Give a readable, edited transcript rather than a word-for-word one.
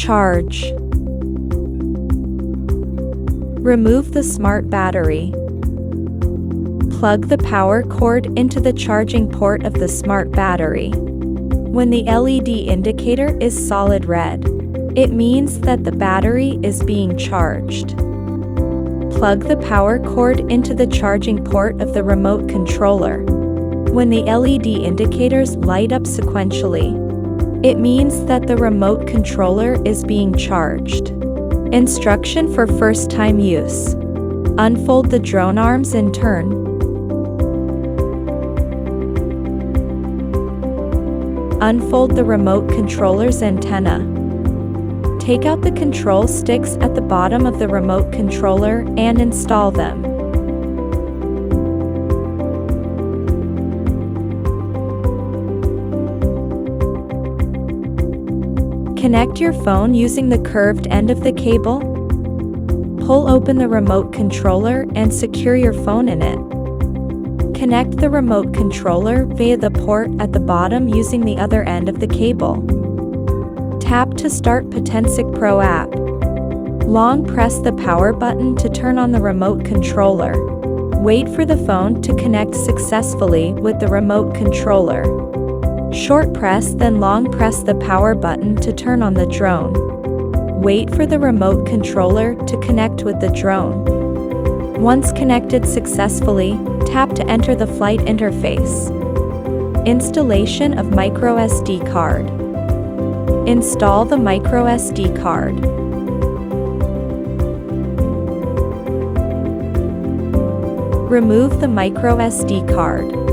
Charge. Remove the smart battery. Plug the power cord into the charging port of the smart battery. When the LED indicator is solid red, it means that the battery is being charged. Plug the power cord into the charging port of the remote controller. When the LED indicators light up sequentially, it means that the remote controller is being charged. Instruction for first-time use. Unfold the drone arms and turn. Unfold the remote controller's antenna. Take out the control sticks at the bottom of the remote controller and install them. Connect your phone using the curved end of the cable. Pull open the remote controller and secure your phone in it. Connect the remote controller via the port at the bottom using the other end of the cable. Tap to start Potensic Pro app. Long press the power button to turn on the remote controller. Wait for the phone to connect successfully with the remote controller. Short press then long press the power button to turn on the drone. Wait for the remote controller to connect with the drone. Once connected successfully, tap to enter the flight interface. Installation of MicroSD card. Install the MicroSD card. Remove the MicroSD card.